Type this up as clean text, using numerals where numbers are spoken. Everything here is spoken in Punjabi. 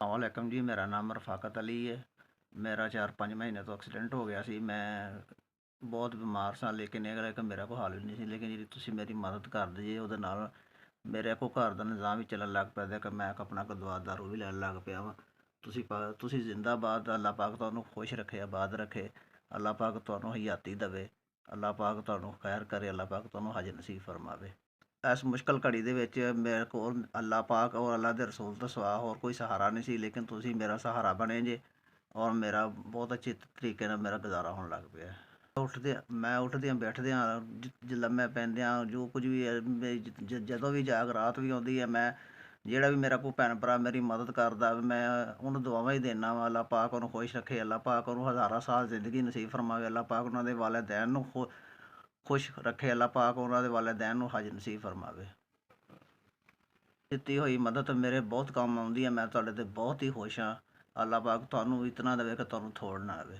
अस्सलाम जी। मेरा नाम रफ़ाकत अली है। मेरा 4-5 महीने तो एक्सीडेंट हो गया सी। मैं बहुत बीमार सा, लेकिन एक मेरा कोई हल नहीं सी। लेकिन जी तुसी मेरी मदद कर दीजिए, ਉਹਦੇ ਨਾਲ ਮੇਰੇ ਕੋ ਘਰ ਦਾ ਨਿਜ਼ਾਮ ਵੀ ਚੱਲਣ ਲੱਗ ਪਿਆ ਤੇ ਕਿ ਮੈਂ ਆਪਣਾ ਕੋ ਦਵਾ ਦਾਰੂ ਵੀ ਲੈਣ ਲੱਗ ਪਿਆ ਵਾਂ। ਤੁਸੀਂ ਜ਼ਿੰਦਾਬਾਦ। ਅੱਲਾਹ ਪਾਕ ਤੁਹਾਨੂੰ ਖੁਸ਼ ਰੱਖੇ, ਆਬਾਦ ਰੱਖੇ। ਅੱਲਾਹ ਪਾਕ ਤੁਹਾਨੂੰ ਹਯਾਤੀ ਦੇਵੇ। ਅੱਲਾਹ ਪਾਕ ਤੁਹਾਨੂੰ ਖੈਰ ਕਰੇ। ਅੱਲਾਹ ਪਾਕ ਤੁਹਾਨੂੰ ਹਜ ਨਸੀਬ ਫਰਮਾਵੇ। ਇਸ ਮੁਸ਼ਕਲ ਘੜੀ ਦੇ ਵਿੱਚ ਮੇਰੇ ਕੋਲ ਅੱਲਾਹ ਪਾਕ ਔਰ ਅੱਲਾਹ ਦੇ ਰਸੂਲ ਤੋਂ ਸਿਵਾ ਹੋਰ ਕੋਈ ਸਹਾਰਾ ਨਹੀਂ ਸੀ, ਲੇਕਿਨ ਤੁਸੀਂ ਮੇਰਾ ਸਹਾਰਾ ਬਣੇ ਜੇ ਔਰ ਮੇਰਾ ਬਹੁਤ ਅੱਛੇ ਤਰੀਕੇ ਨਾਲ ਮੇਰਾ ਗੁਜ਼ਾਰਾ ਹੋਣ ਲੱਗ ਪਿਆ। ਮੈਂ ਉੱਠਦਿਆਂ ਬੈਠਦਿਆਂ ਲੰਮੇ ਪੈਂਦਿਆਂ ਜੋ ਕੁਝ ਵੀ ਹੈ, ਜਦੋਂ ਵੀ ਜਾਗ ਰਾਤ ਵੀ ਆਉਂਦੀ ਹੈ, ਮੈਂ ਜਿਹੜਾ ਵੀ ਮੇਰਾ ਕੋਈ ਭੈਣ ਭਰਾ ਮੇਰੀ ਮਦਦ ਕਰਦਾ ਮੈਂ ਉਹਨੂੰ ਦੁਆਵਾਂ ਹੀ ਦਿੰਦਾ ਵਾਂ। ਅੱਲਾਹ ਪਾਕ ਉਹਨੂੰ ਖੁਸ਼ ਰੱਖੇ, ਅੱਲਾਹ ਪਾਕ ਉਹਨੂੰ ਹਜ਼ਾਰਾਂ ਸਾਲ ਜ਼ਿੰਦਗੀ ਨਸੀਬ ਫਰਮਾਵੇ। ਅੱਲਾਹ ਪਾਕ ਉਹਨਾਂ ਦੇ ਵਾਲਿदैन ਨੂੰ ਖੁਸ਼ ਰੱਖੇ। ਅੱਲਾਹ ਪਾਕ ਉਹਨਾਂ ਦੇ ਵਾਲਿदैन ਨੂੰ ਹਜ ਨਸੀਬ ਫਰਮਾਵੇ। ਦਿੱਤੀ ਹੋਈ ਮਦਦ ਮੇਰੇ ਬਹੁਤ ਕੰਮ ਆਉਂਦੀ ਹੈ। ਮੈਂ ਤੁਹਾਡੇ 'ਤੇ ਬਹੁਤ ਹੀ ਖੁਸ਼ ਹਾਂ। ਅੱਲਾਹ ਪਾਕ ਤੁਹਾਨੂੰ ਇਤਨਾ ਦੇਵੇ ਕਿ ਤੁਹਾਨੂੰ ਥੋੜ੍ਹ ਨਾ ਆਵੇ।